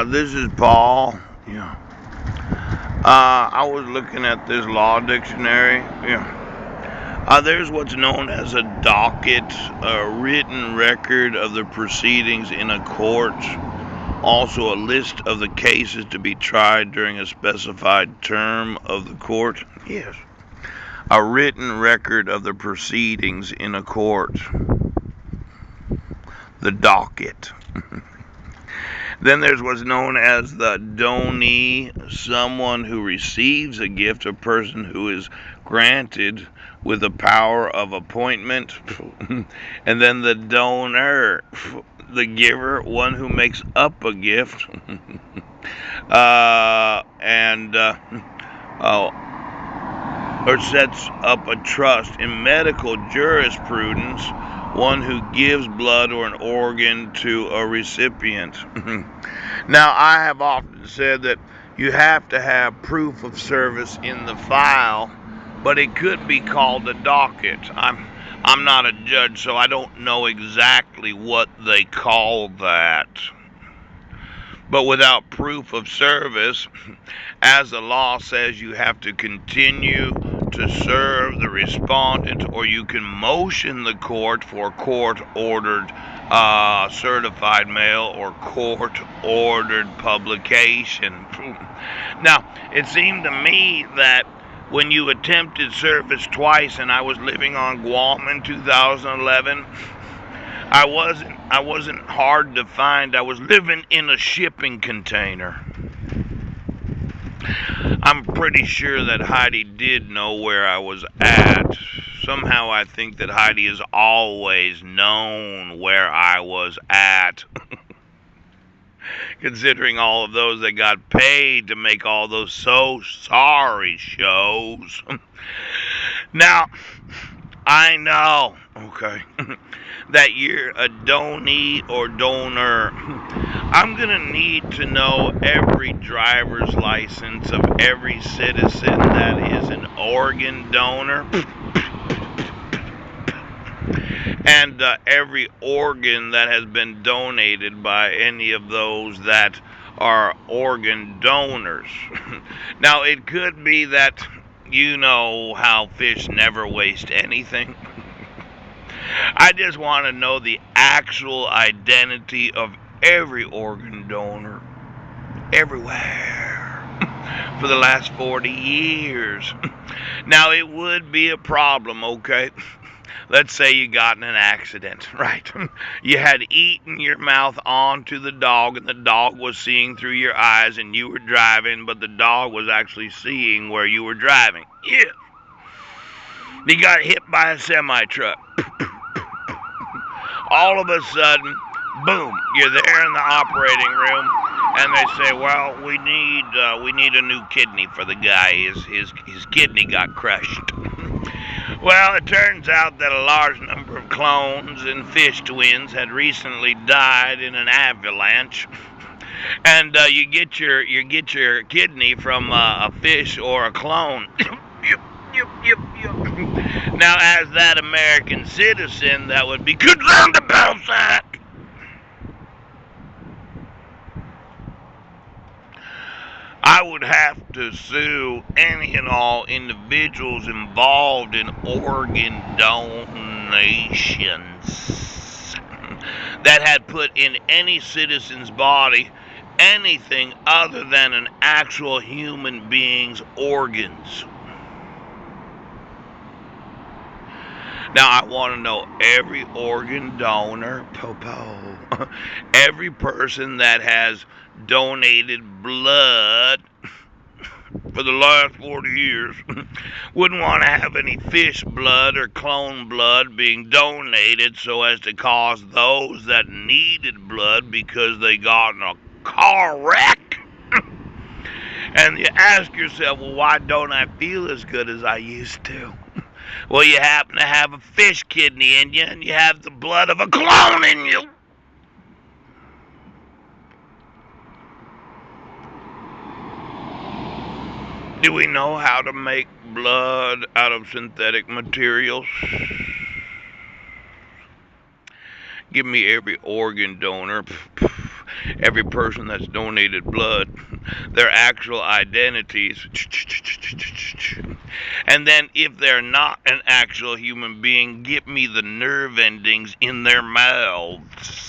This is Paul. Yeah. I was looking at this law dictionary. Yeah. There's what's known as a docket, a written record of the proceedings in a court. Also, a list of the cases to be tried during a specified term of the court. Yes. A written record of the proceedings in a court. The docket. Then there's what's known as the donee, someone who receives a gift, a person who is granted with the power of appointment. And then the donor, the giver, one who makes up a gift. Or sets up a trust. In medical jurisprudence, one who gives blood or an organ to a recipient. Now, I have often said that you have to have proof of service in the file, but it could be called a docket. I'm not a judge, so I don't know exactly what they call that. But without proof of service, as the law says, you have to continue to serve the respondent, or you can motion the court for court-ordered certified mail or court-ordered publication. Now, it seemed to me that when you attempted service twice, and I was living on Guam in 2011, I wasn't hard to find. I was living in a shipping container. I'm pretty sure that Heidi did know where I was at. Somehow I think that Heidi has always known where I was at. Considering all of those that got paid to make all those So Sorry shows. Now, I know, okay, that you're a donee or donor. I'm going to need to know every driver's license of every citizen that is an organ donor. And every organ that has been donated by any of those that are organ donors. Now, it could be that you know how fish never waste anything. I just want to know the actual identity of every organ donor everywhere for the last 40 years. Now, it would be a problem, okay? Let's say you got in an accident, right? You had eaten your mouth onto the dog, and the dog was seeing through your eyes, and you were driving, but the dog was actually seeing where you were driving. Yeah. You got hit by a semi-truck. All of a sudden, boom, you're there in the operating room, and they say, well, we need a new kidney for the guy. His kidney got crushed. Well, it turns out that a large number of clones and fish twins had recently died in an avalanche, and you get your kidney from a fish or a clone. Now, as that American citizen, that would be concerned about that. I would have to sue any and all individuals involved in organ donations that had put in any citizen's body anything other than an actual human being's organs. Now, I want to know every organ donor, every person that has donated blood for the last 40 years. Wouldn't want to have any fish blood or clone blood being donated so as to cause those that needed blood because they got in a car wreck. And you ask yourself, well, why don't I feel as good as I used to? Well, you happen to have a fish kidney in you, and you have the blood of a clone in you. Do we know how to make blood out of synthetic materials? Give me every organ donor every person that's donated blood, their actual identities. And then if they're not an actual human being, get me the nerve endings in their mouths.